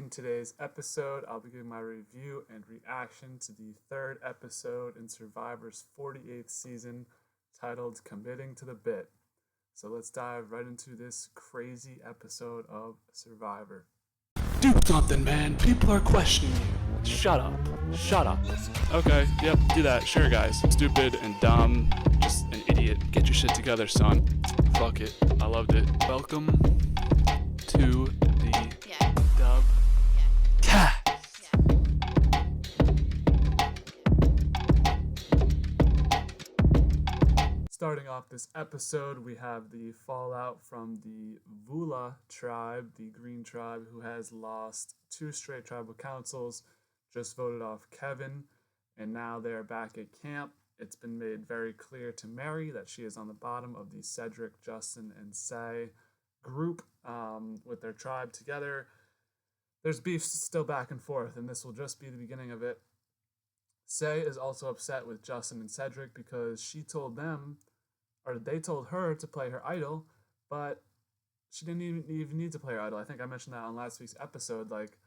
In today's episode, I'll be giving my review and reaction to the third episode in Survivor's 48th season titled Committing to the Bit. So let's dive right into this crazy episode of Survivor. Do something, man. People are questioning you. Shut up. Shut up. Okay, yep, do that. Sure, guys. Stupid and dumb. Just an idiot. Get your shit together, son. Fuck it. I loved it. Welcome to the Dub Cast. Starting off this episode, we have the fallout from the Vula tribe, the Green tribe, who has lost two straight tribal councils, just voted off Kevin, and now they are back at camp. It's been made very clear to Mary that she is on the bottom of the Cedric, Justin, and Say group with their tribe together. There's beef still back and forth, and this will just be the beginning of it. Say is also upset with Justin and Cedric because she told them, or they told her to play her idol, but she didn't even need to play her idol. I think I mentioned that on last week's episode. Like,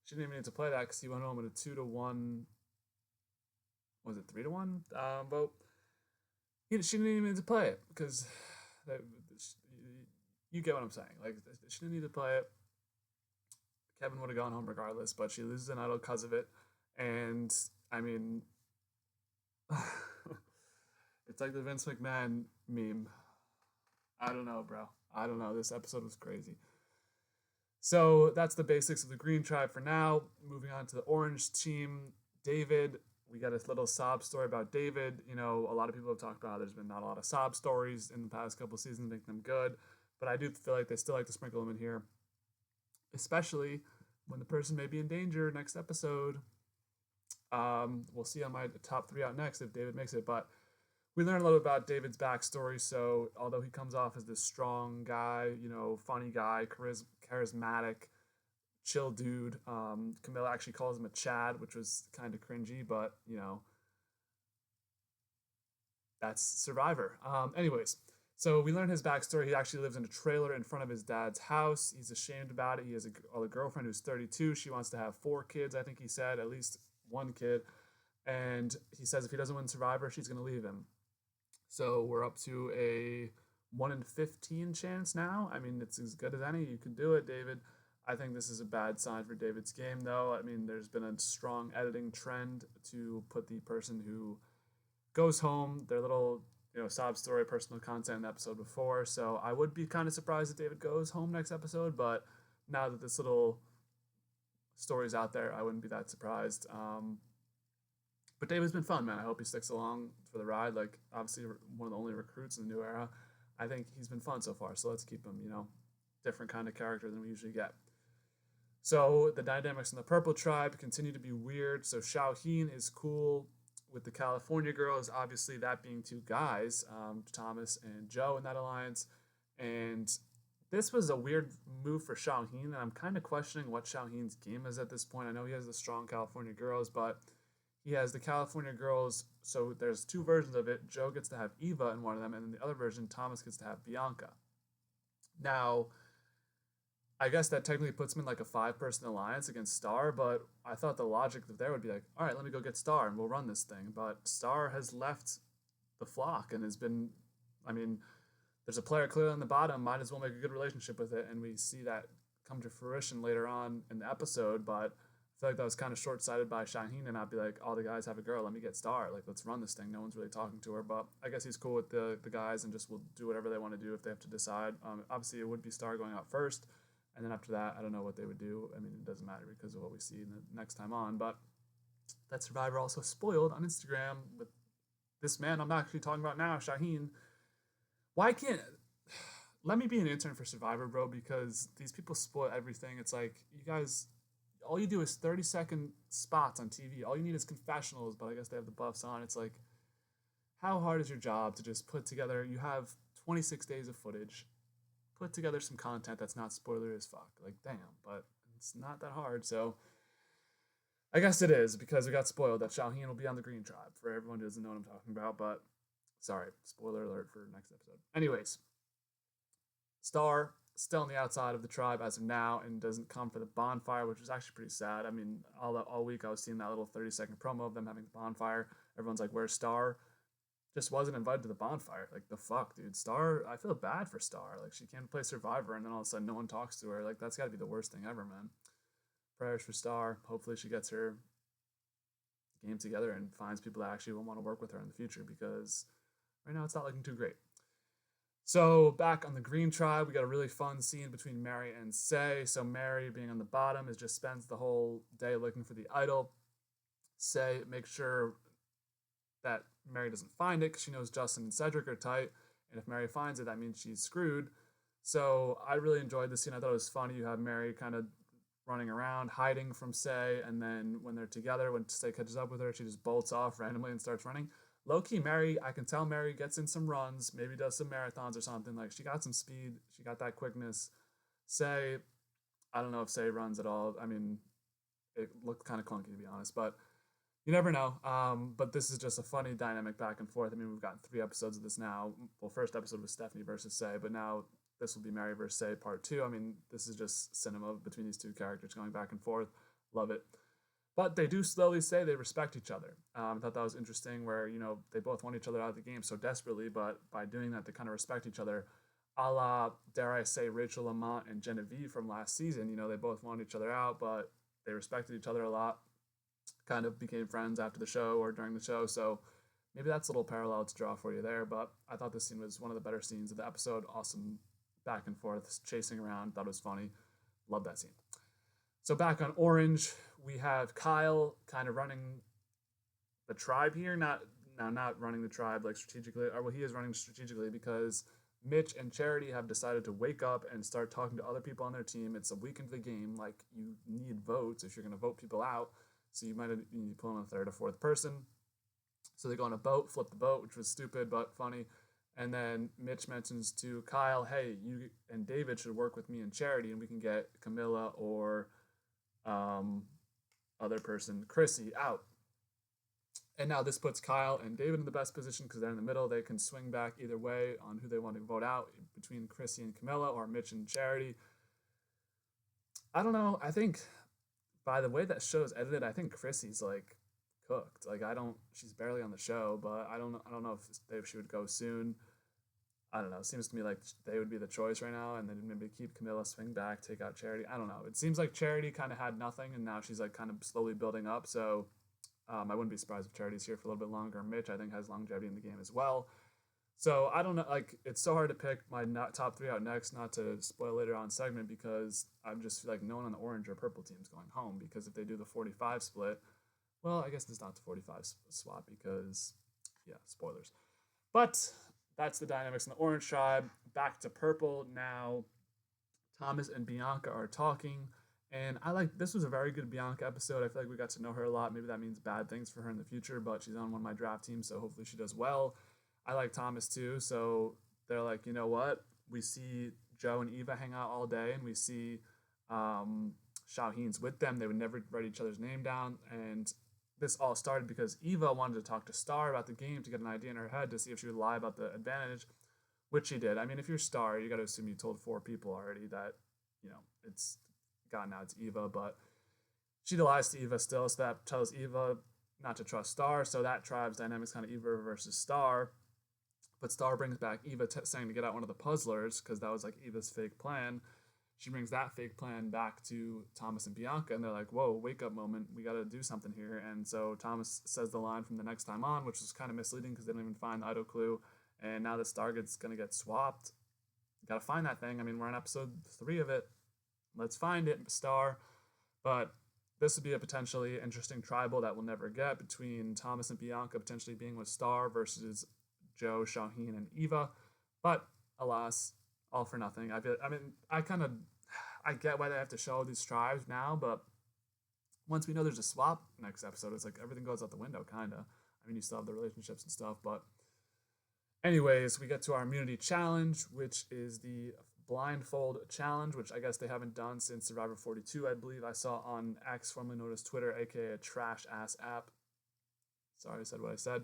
she didn't even need to play that because he went home with a 2-1. Was it 3-1 vote? She didn't even need to play it because you get what I'm saying. Like, she didn't need to play it. Kevin would have gone home regardless, but she loses an idol because of it. And I mean, it's like the Vince McMahon meme. I don't know, bro. I don't know. This episode was crazy. So that's the basics of the Green Tribe for now. Moving on to the Orange team. David, we got a little sob story about David. You know, a lot of people have talked about how there's been not a lot of sob stories in the past couple of seasons, make them good. But I do feel like they still like to sprinkle them in here, especially when the person may be in danger next episode. We'll see on my top 3 out next if David makes it. But we learn a little about David's backstory. So although he comes off as this strong guy, you know, funny guy, charismatic, chill dude, Camilla actually calls him a Chad, which was kind of cringy, but, you know, that's Survivor. Anyways, so we learn his backstory. He actually lives in a trailer in front of his dad's house. He's ashamed about it. He has a girlfriend who's 32. She wants to have 4 kids, I think he said, at least 1 kid. And he says if he doesn't win Survivor, she's going to leave him. So we're up to a 1 in 15 chance now. I mean, it's as good as any. You can do it, David. I think this is a bad sign for David's game, though. I mean, there's been a strong editing trend to put the person who goes home, their little, you know, sob story, personal content in the episode before. So I would be kind of surprised if David goes home next episode, but now that this little story's out there, I wouldn't be that surprised. But David's been fun, man. I hope he sticks along for the ride. Like, obviously, one of the only recruits in the new era. I think he's been fun so far, so let's keep him, you know, different kind of character than we usually get. So the dynamics in the Purple Tribe continue to be weird. So Shauheen is cool with the California girls, obviously that being 2 guys, Thomas and Joe in that alliance. And this was a weird move for Shauheen, and I'm kind of questioning what Shauheen's game is at this point. I know he has the strong California girls, but he has the California girls, so there's 2 versions of it. Joe gets to have Eva in one of them, and then the other version, Thomas gets to have Bianca. Now, I guess that technically puts him in like a 5-person alliance against Star, but I thought the logic there would be like, all right, let me go get Star and we'll run this thing. But Star has left the flock and has been, I mean, there's a player clearly on the bottom, might as well make a good relationship with it, and we see that come to fruition later on in the episode, but I feel like that was kind of short-sighted by Shauheen to not be like, all the guys have a girl, let me get Star, like, let's run this thing. No one's really talking to her, but I guess he's cool with the guys and just will do whatever they want to do if they have to decide. Obviously, it would be Star going out first, and then after that, I don't know what they would do. I mean, it doesn't matter because of what we see in the next time on, but that Survivor also spoiled on Instagram with this man I'm actually talking about now, Shauheen. Why can't... Let me be an intern for Survivor, bro, because these people spoil everything. It's like, you guys... All you do is 30-second spots on TV. All you need is confessionals, but I guess they have the buffs on. It's like, how hard is your job to just put together... You have 26 days of footage. Put together some content that's not spoilery as fuck. Like, damn, but it's not that hard. So I guess it is, because we got spoiled that Shauheen will be on the Green Tribe. For everyone who doesn't know what I'm talking about, but sorry, spoiler alert for next episode. Anyways, Star still on the outside of the tribe as of now and doesn't come for the bonfire, which is actually pretty sad. I mean, all week I was seeing that little 30-second promo of them having the bonfire. Everyone's like, "Where's Star?" Just wasn't invited to the bonfire. Like, the fuck, dude. Star, I feel bad for Star. Like, she can't play Survivor, and then all of a sudden no one talks to her. Like, that's got to be the worst thing ever, man. Prayers for Star. Hopefully she gets her game together and finds people that actually will want to work with her in the future, because right now it's not looking too great. So back on the Green Tribe, we got a really fun scene between Mary and Say. So Mary, being on the bottom, is just spends the whole day looking for the idol. Say makes sure that Mary doesn't find it because she knows Justin and Cedric are tight, and if Mary finds it, that means she's screwed. So I really enjoyed the scene. I thought it was funny. You have Mary kind of running around, hiding from Say, and then when they're together, when Say catches up with her, she just bolts off randomly and starts running. Low-key, Mary, I can tell Mary gets in some runs, maybe does some marathons or something. Like, she got some speed, she got that quickness. Say, I don't know if Say runs at all. I mean, it looked kind of clunky, to be honest, but you never know. But this is just a funny dynamic back and forth. I mean, we've gotten 3 episodes of this now. Well, first episode was Stephanie versus Say, but now this will be Mary versus Say part 2. I mean, this is just cinema between these 2 characters going back and forth. Love it. But they do slowly say they respect each other. I thought that was interesting, where, you know, they both want each other out of the game so desperately, but by doing that, they kind of respect each other. A la, dare I say, Rachel Lamont and Genevieve from last season. You know, they both wanted each other out, but they respected each other a lot. Kind of became friends after the show or during the show. So maybe that's a little parallel to draw for you there. But I thought this scene was one of the better scenes of the episode. Awesome back and forth, chasing around. Thought it was funny. Love that scene. So back on Orange, we have Kyle kind of running the tribe here. Not running the tribe like strategically, or well, he is running strategically because Mitch and Charity have decided to wake up and start talking to other people on their team. It's a week into the game. Like, you need votes if you're going to vote people out. So you might need to pull in a third or fourth person. So they go on a boat, flip the boat, which was stupid but funny. And then Mitch mentions to Kyle, "Hey, you and David should work with me and Charity, and we can get Camilla or other person, Chrissy, out." And now this puts Kyle and David in the best position because they're in the middle. They can swing back either way on who they want to vote out, between Chrissy and Camilla or Mitch and Charity. I don't know. I think by the way that show's edited, I think Chrissy's like cooked. Like, she's barely on the show, but I don't know if she would go soon. I don't know. It seems to me like they would be the choice right now, and then maybe keep Camilla, swing back, take out Charity. I don't know. It seems like Charity kind of had nothing, and now she's like kind of slowly building up. So I wouldn't be surprised if Charity's here for a little bit longer. Mitch, I think, has longevity in the game as well. So I don't know. Like, it's so hard to pick my top 3 out next, not to spoil later on segment, because I'm just like no one on the orange or purple team's going home, because if they do the 45 split, well, I guess it's not the 45 swap because, yeah, spoilers. But that's the dynamics in the orange tribe. Back to purple now. Thomas and Bianca are talking, and this was a very good Bianca episode. I feel like we got to know her a lot. Maybe that means bad things for her in the future, but she's on one of my draft teams, so hopefully she does well. I like Thomas too, so they're like, you know what? We see Joe and Eva hang out all day, and we see Shaheen's with them. They would never write each other's name down, and this all started because Eva wanted to talk to Star about the game to get an idea in her head to see if she would lie about the advantage, which she did. I mean, if you're Star, you got to assume you told 4 people already that, you know, it's gotten out to Eva, but she lies to Eva still, so that tells Eva not to trust Star. So that tribe's dynamics kind of Eva versus Star. But Star brings back Eva saying to get out one of the puzzlers, because that was like Eva's fake plan. She brings that fake plan back to Thomas and Bianca, and they're like, whoa, wake up moment. We got to do something here. And so Thomas says the line from the next time on, which is kind of misleading because they didn't even find the idol clue. And now that Stargate's going to get swapped, got to find that thing. I mean, we're on episode 3 of it. Let's find it, Star. But this would be a potentially interesting tribal that we'll never get, between Thomas and Bianca potentially being with Star versus Joe, Shaheen, and Eva. But alas, all for nothing. I get why they have to show these tribes now, but once we know there's a swap next episode, it's like everything goes out the window, kind of. I mean, you still have the relationships and stuff, but anyways, we get to our immunity challenge, which is the blindfold challenge, which I guess they haven't done since Survivor 42, I believe I saw on X, formerly known as Twitter, aka a trash-ass app. Sorry I said what I said,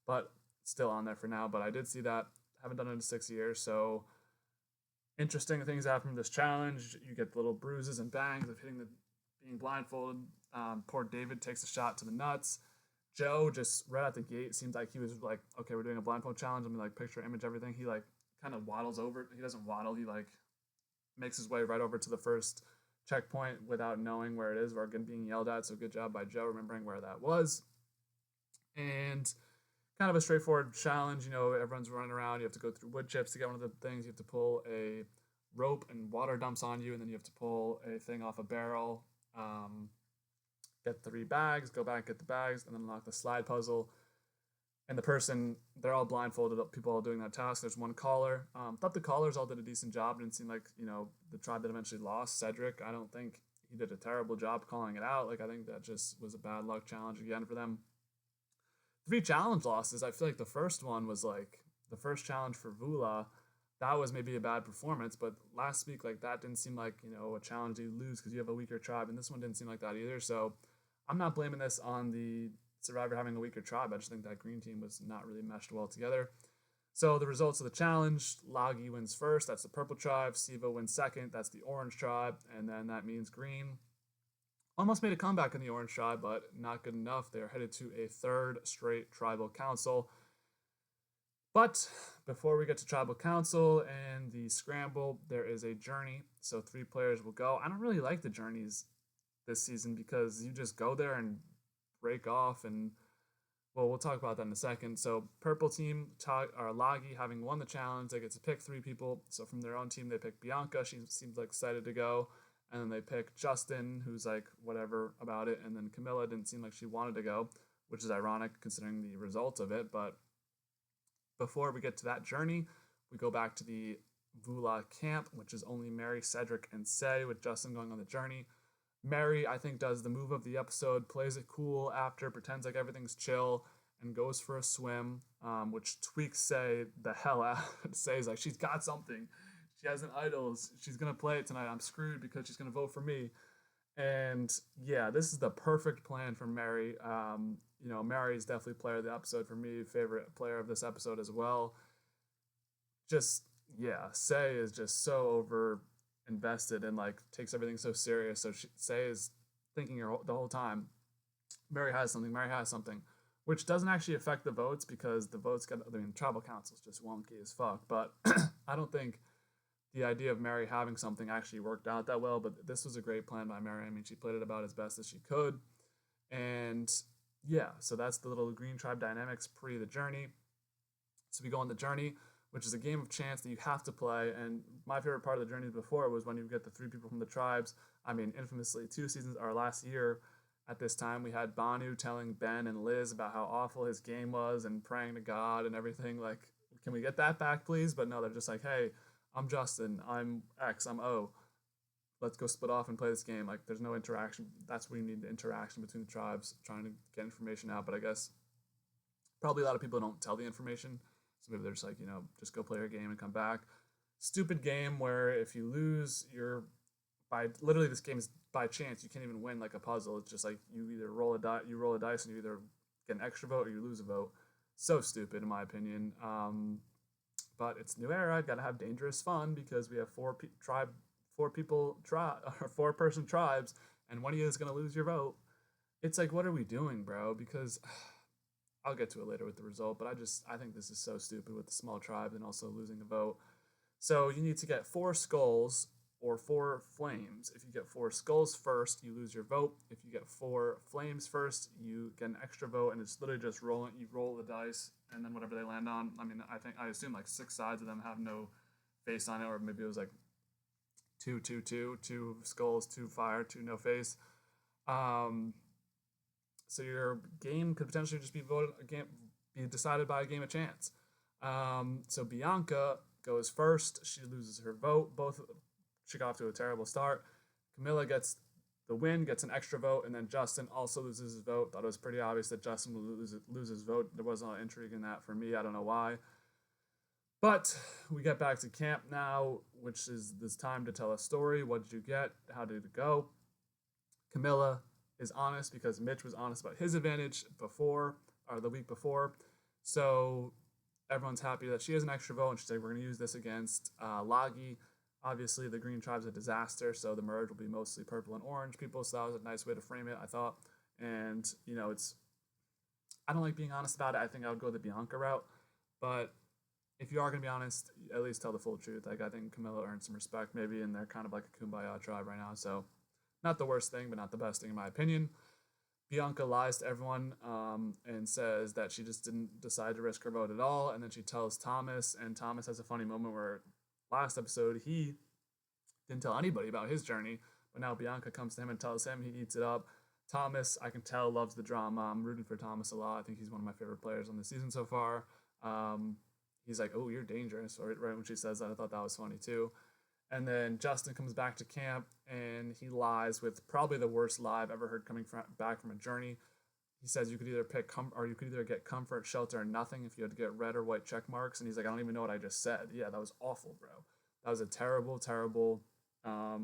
but still on there for now. But I did see that. Haven't done it in 6 years, so Interesting things happen from this challenge. You get the little bruises and bangs of being blindfolded. Poor David takes a shot to the nuts. Joe just right out the gate seemed like he was like, okay, we're doing a blindfold challenge. Let me like picture, image, everything. He like kind of waddles over. He doesn't waddle. He like makes his way right over to the first checkpoint without knowing where it is or being yelled at. So good job by Joe remembering where that was. And kind of a straightforward challenge. You know, everyone's running around. You have to go through wood chips to get one of the things. You have to pull a rope and water dumps on you, and then you have to pull a thing off a barrel. Get 3 bags, go back, get the bags, and then unlock the slide puzzle. And the person, they're all blindfolded, people all doing that task. There's one caller. Thought the callers all did a decent job. It didn't seem like, you know, the tribe that eventually lost, Cedric, I don't think he did a terrible job calling it out. Like, I think that just was a bad luck challenge again for them. 3 challenge losses. I feel like the first one was like the first challenge for Vula. That was maybe a bad performance, but last week, like, that didn't seem like, you know, a challenge you lose because you have a weaker tribe, and this one didn't seem like that either. So I'm not blaming this on the Survivor having a weaker tribe. I just think that green team was not really meshed well together. So the results of the challenge: Lagi wins first, that's the purple tribe. Siva wins second, that's the orange tribe. And then that means green almost made a comeback in the orange tribe, but not good enough. They're headed to a 3rd straight tribal council. But before we get to tribal council and the scramble, there is a journey. So 3 players will go. I don't really like the journeys this season because you just go there and break off, and well, we'll talk about that in a second. So purple team are Lagi, having won the challenge, they get to pick 3 people. So from their own team, they pick Bianca. She seems like excited to go. And then they pick Justin, who's like whatever about it. And then Camilla didn't seem like she wanted to go, which is ironic considering the results of it. But before we get to that journey, we go back to the Vula camp, which is only Mary, Cedric, and Say, with Justin going on the journey. Mary, I think, does the move of the episode, plays it cool after, pretends like everything's chill, and goes for a swim, which tweaks Say the hell out. Say's like, she's got something. She has an idol. She's going to play it tonight. I'm screwed because she's going to vote for me. And yeah, this is the perfect plan for Mary. You know, Mary is definitely player of the episode for me, favorite player of this episode as well. Just, yeah, Say is just so over invested and like takes everything so serious. So Say is thinking the whole time, Mary has something, which doesn't actually affect the votes because the votes tribal council is just wonky as fuck. But I don't think the idea of Mary having something actually worked out that well, but this was a great plan by Mary. I mean, she played it about as best as she could. And yeah, so that's the little green tribe dynamics pre the journey. So we go on the journey, which is a game of chance that you have to play. And my favorite part of the journey before was when you get the 3 people from the tribes. I mean, infamously, 2 seasons, our last year at this time, we had Banu telling Ben and Liz about how awful his game was and praying to God and everything. Like, can we get that back, please? But no, they're just like, hey, I'm Justin, I'm X, I'm O. Let's go split off and play this game. Like, there's no interaction. That's where you need the interaction between the tribes, trying to get information out. But I guess probably a lot of people don't tell the information. So maybe they're just like, you know, just go play your game and come back. Stupid game where if you lose, you're literally this game is by chance. You can't even win like a puzzle. It's just like you either roll a dice and you either get an extra vote or you lose a vote. So stupid in my opinion. But it's new era. Got to have dangerous fun because we have 4-person tribes, and one of you is gonna lose your vote. It's like, what are we doing, bro? Because I'll get to it later with the result, but I think this is so stupid with the small tribe and also losing a vote. So you need to get 4 skulls or 4 flames. If you get 4 skulls first, you lose your vote. If you get 4 flames first, you get an extra vote, and it's literally just rolling. You roll the dice, and then whatever they land on. I mean, I assume like 6 sides of them have no face on it, or maybe it was like 2, 2, 2, 2 skulls, 2 fire, 2 no face. So your game could potentially just be decided by a game of chance. So Bianca goes first. She loses her vote. She got off to a terrible start. Camilla gets the win, gets an extra vote, and then Justin also loses his vote. Thought it was pretty obvious that Justin would lose his vote. There wasn't a lot of intrigue in that for me. I don't know why. But we get back to camp now, which is this time to tell a story. What did you get? How did it go? Camilla is honest because Mitch was honest about his advantage the week before. So everyone's happy that she has an extra vote, and she's like, we're going to use this against Lagi. Obviously, the Green Tribe's a disaster, so the merge will be mostly purple and orange people. So that was a nice way to frame it, I thought. And it's I don't like being honest about it. I think I would go the Bianca route, but if you are gonna be honest, at least tell the full truth. Like I think Camilla earned some respect, maybe, and they're kind of like a kumbaya tribe right now. So not the worst thing, but not the best thing in my opinion. Bianca lies to everyone and says that she just didn't decide to risk her vote at all, and then she tells Thomas, and Thomas has a funny moment where last episode he didn't tell anybody about his journey, but now Bianca comes to him and tells him. He eats it up. Thomas, I can tell, loves the drama. I'm rooting for Thomas a lot. I think he's one of my favorite players on the season so far. He's like, "Oh, you're dangerous," right when she says that. I thought that was funny too. And then Justin comes back to camp and he lies with probably the worst lie I've ever heard coming back from a journey. He says you could either pick or you could either get comfort, shelter, or nothing if you had to get red or white check marks. And he's like, I don't even know what I just said. Yeah, that was awful, bro. That was a terrible, terrible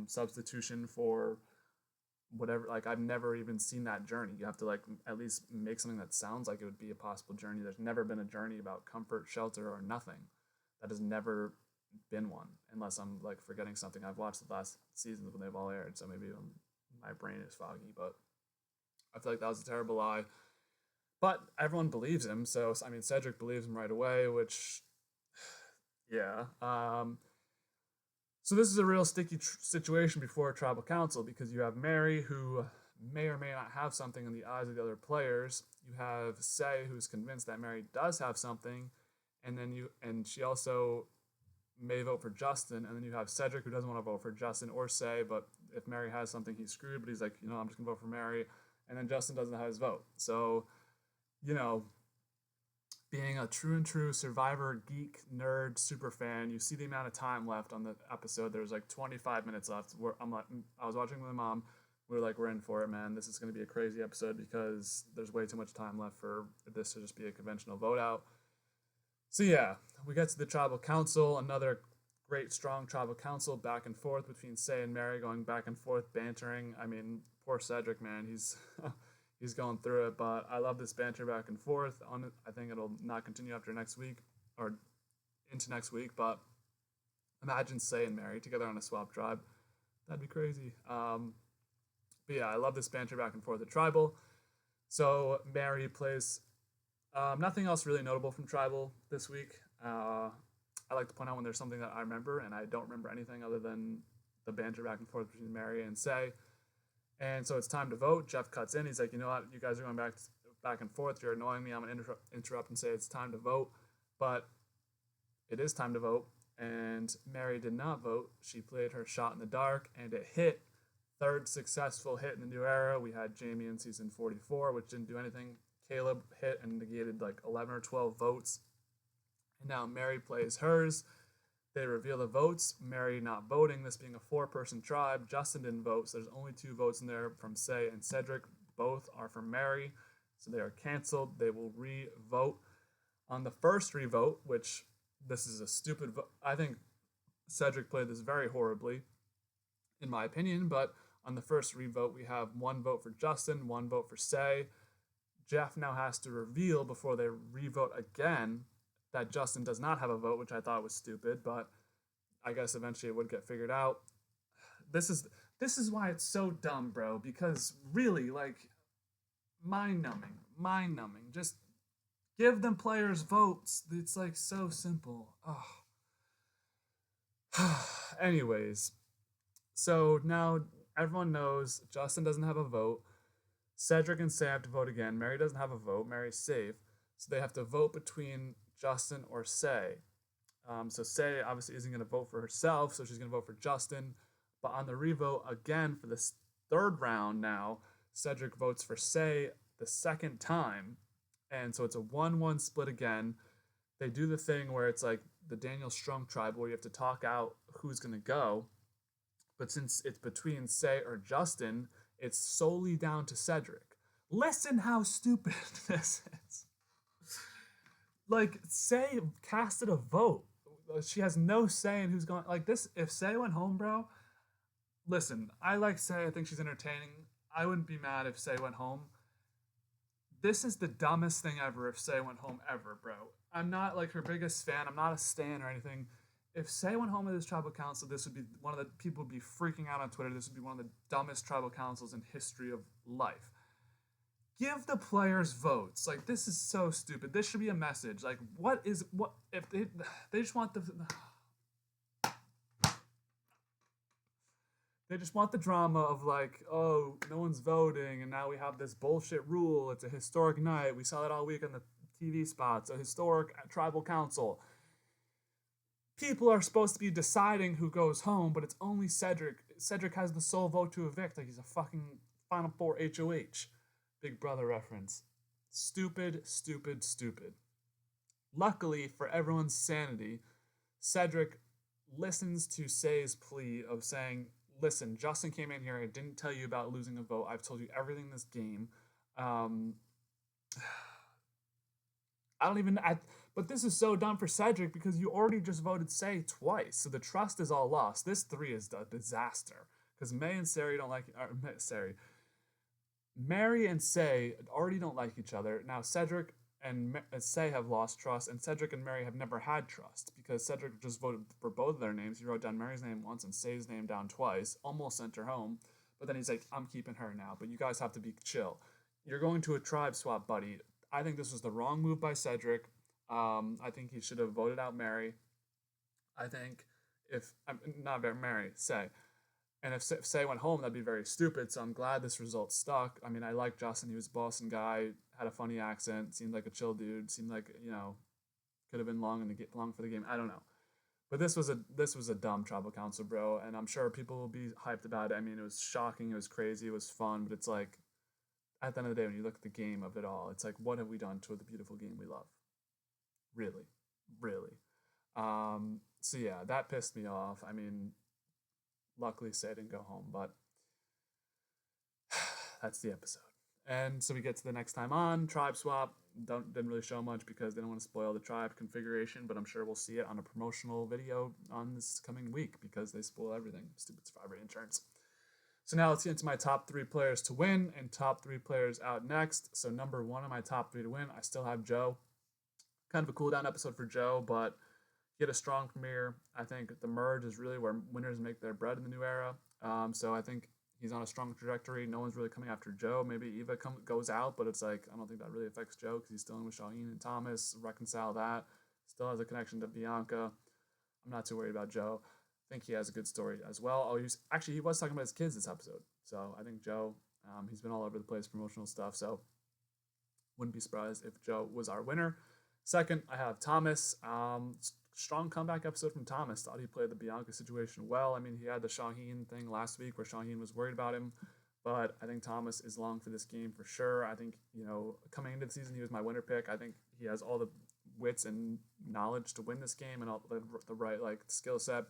substitution for whatever. Like I've never even seen that journey. You have to like at least make something that sounds like it would be a possible journey. There's never been a journey about comfort, shelter, or nothing. That has never been one, unless I'm like forgetting something. I've watched the last seasons when they've all aired, so maybe my brain is foggy, but I feel like that was a terrible lie. But everyone believes him, so I mean Cedric believes him right away, which yeah. So this is a real sticky situation before Tribal Council because you have Mary, who may or may not have something in the eyes of the other players. You have Say, who's convinced that Mary does have something, and she also may vote for Justin, and then you have Cedric, who doesn't want to vote for Justin or Say, but if Mary has something, he's screwed, but he's like, I'm just going to vote for Mary, and then Justin doesn't have his vote. So, being a true Survivor geek, nerd, super fan, you see the amount of time left on the episode. There's like 25 minutes left. I was watching with my mom. We were like, we're in for it, man. This is going to be a crazy episode because there's way too much time left for this to just be a conventional vote out. So yeah, we get to the Tribal Council, another great, strong Tribal Council, back and forth between Say and Mary, going back and forth, bantering. I mean, poor Cedric, man, he's he's going through it, but I love this banter back and forth. I think it'll not continue after next week, or into next week, but imagine Say and Mary together on a swap tribe. That'd be crazy. But yeah, I love this banter back and forth at Tribal. So Mary plays nothing else really notable from Tribal this week. I like to point out when there's something that I remember, and I don't remember anything other than the banter back and forth between Mary and Say. And so it's time to vote. Jeff cuts in. He's like, you know what? You guys are going back and forth. You're annoying me. I'm going to interrupt and say it's time to vote. But it is time to vote. And Mary did not vote. She played her shot in the dark, and it hit. Third successful hit in the new era. We had Jamie in season 44, which didn't do anything. Caleb hit and negated like 11 or 12 votes. And now Mary plays hers. They reveal the votes. Mary not voting, this being a 4-person tribe. Justin didn't vote, so there's only 2 votes in there from Say and Cedric. Both are from Mary, so they are canceled. They will re-vote. On the first re-vote, which this is a stupid vote. I think Cedric played this very horribly, in my opinion, but on the first re-vote, we have 1 vote for Justin, 1 vote for Say. Jeff now has to reveal before they re-vote again that Justin does not have a vote, which I thought was stupid, but I guess eventually it would get figured out. This is why it's so dumb, bro, because really, like, mind-numbing. Just give them players votes. It's, like, so simple. Oh. Anyways, so now everyone knows Justin doesn't have a vote. Cedric and Say have to vote again. Mary doesn't have a vote. Mary's safe. So they have to vote between Justin or Say. So Say obviously isn't going to vote for herself, so she's going to vote for Justin. But on the revote again for this third round now, Cedric votes for Say the second time. And so it's a 1-1 split again. They do the thing where it's like the Daniel Strong tribe where you have to talk out who's going to go. But since it's between Say or Justin, it's solely down to Cedric. Listen how stupid this is. Like, Say casted a vote. She has no say in who's going. Like, this, if Say went home, bro, listen, I like Say. I think she's entertaining. I wouldn't be mad if Say went home. This is the dumbest thing ever if Say went home ever, bro. I'm not, like, her biggest fan. I'm not a stan or anything. if Say went home with his tribal council, this would be one of the people would be freaking out on Twitter. This would be one of the dumbest tribal councils in history of life. Give the players votes. Like, this is so stupid. This should be a message. Like, what if they just want they just want the drama of like, oh, no one's voting, and now we have this bullshit rule. It's a historic night. We saw that all week on the TV spots. A historic tribal council. People are supposed to be deciding who goes home, but it's only Cedric. Cedric has the sole vote to evict. Like, he's a fucking Final Four HOH. Big Brother reference. Stupid, stupid, stupid. Luckily, for everyone's sanity, Cedric listens to Say's plea of saying, listen, Justin came in here and didn't tell you about losing a vote. I've told you everything in this game. But this is so dumb for Cedric because you already just voted Say twice, so the trust is all lost. This 3 is a disaster because May and Sari don't like. Mary and Say already don't like each other. Now Cedric and Say have lost trust, and Cedric and Mary have never had trust because Cedric just voted for both of their names. He wrote down Mary's name once and Say's name down twice, almost sent her home. But then he's like, I'm keeping her now, but you guys have to be chill. You're going to a tribe swap, buddy. I think this was the wrong move by Cedric. I think he should have voted out Mary. I think if not Mary, Say. And if Say went home, that'd be very stupid. So I'm glad this result stuck. I mean, I like Justin. He was a Boston guy, had a funny accent, seemed like a chill dude, seemed like, could have been long for the game. I don't know. But this was a dumb tribal council, bro. And I'm sure people will be hyped about it. I mean, it was shocking. It was crazy. It was fun. But it's like, at the end of the day, when you look at the game of it all, it's like, what have we done to the beautiful game we love? Really, really. So yeah, that pissed me off. I mean, luckily Say didn't go home, but that's the episode. And so we get to the next time on tribe swap. Didn't really show much because they don't want to spoil the tribe configuration, but I'm sure we'll see it on a promotional video on this coming week because they spoil everything. Stupid Survivor interns. So now let's get into my top 3 players to win and top 3 players out next. So number 1 of my top 3 to win, I still have Joe. Kind of a cool down episode for Joe, but he had a strong premiere. I think the merge is really where winners make their bread in the new era. So I think he's on a strong trajectory. No one's really coming after Joe. Maybe Eva goes out, but it's like, I don't think that really affects Joe because he's still in with Shaheen and Thomas. Reconcile that. Still has a connection to Bianca. I'm not too worried about Joe. I think he has a good story as well. Oh, he was talking about his kids this episode. So I think Joe, he's been all over the place, promotional stuff. So wouldn't be surprised if Joe was our winner. Second, I have Thomas. Strong comeback episode from Thomas. Thought he played the Bianca situation well. I mean, he had the Shaheen thing last week where Shaheen was worried about him. But I think Thomas is long for this game for sure. I think, coming into the season, he was my winner pick. I think he has all the wits and knowledge to win this game and all the right skill set.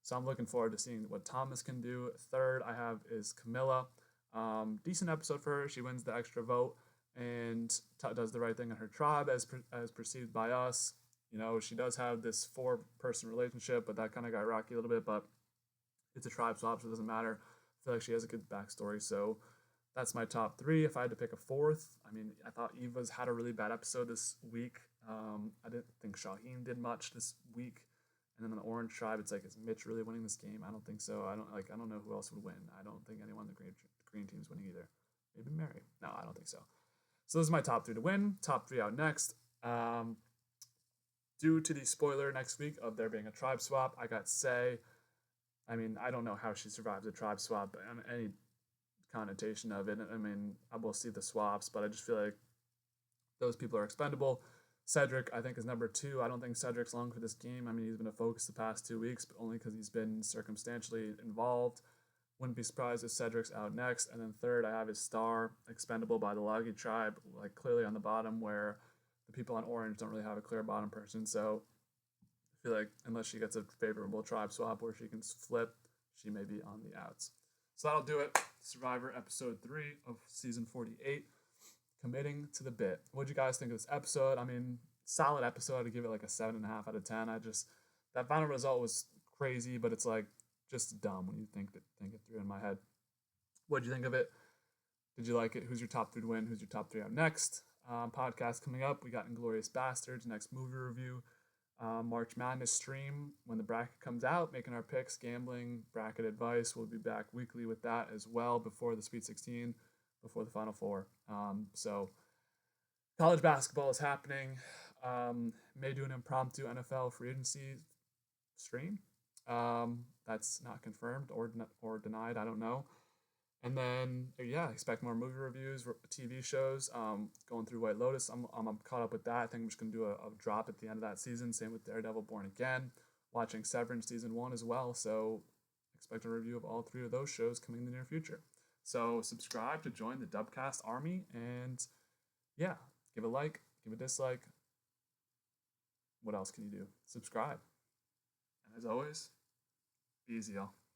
So I'm looking forward to seeing what Thomas can do. Third, I have is Camilla. Decent episode for her. She wins the extra vote and does the right thing in her tribe as perceived by us. She does have this 4-person relationship, but that kind of got rocky a little bit. But it's a tribe swap, so it doesn't matter. I feel like she has a good backstory. So that's my top 3. If I had to pick a 4th, I mean, I thought Eva's had a really bad episode this week. I didn't think Shaheen did much this week. And then on the Orange Tribe, it's like, is Mitch really winning this game? I don't think so. I don't know who else would win. I don't think anyone in the green team's winning either. Maybe Mary. No, I don't think so. So those are my top 3 to win. Top 3 out next. Due to the spoiler next week of there being a tribe swap, I got Say. I mean, I don't know how she survives a tribe swap, any connotation of it. I mean, I will see the swaps, but I just feel like those people are expendable. Cedric, I think, is number 2. I don't think Cedric's long for this game. I mean, he's been a focus the past 2 weeks, but only because he's been circumstantially involved. Wouldn't be surprised if Cedric's out next. And then third, I have his star, expendable by the Lagi tribe, clearly on the bottom, where the people on Orange don't really have a clear bottom person. So I feel like unless she gets a favorable tribe swap where she can flip, she may be on the outs. So that'll do it. Survivor episode 3 of season 48. Committing to the bit. What'd you guys think of this episode? I mean, solid episode. I'd give it a 7.5 out of 10. That final result was crazy, but it's just dumb when you think it through in my head. What'd you think of it? Did you like it? Who's your top 3 to win? Who's your top 3 out next? Podcast coming up. We got Inglourious Bastards, next movie review. March Madness stream when the bracket comes out, making our picks, gambling, bracket advice. We'll be back weekly with that as well before the Sweet 16, before the Final Four. So college basketball is happening. May do an impromptu NFL free agency stream. That's not confirmed or denied. I don't know. And then yeah, expect more movie reviews, TV shows. Going through White Lotus, I'm caught up with that. I think I'm just gonna do a drop at the end of that season. Same with Daredevil, Born Again. Watching Severance season 1 as well. So expect a review of all 3 of those shows coming in the near future. So subscribe to join the Dubcast army, and yeah, give a like, give a dislike. What else can you do? Subscribe. And as always, be easy, y'all.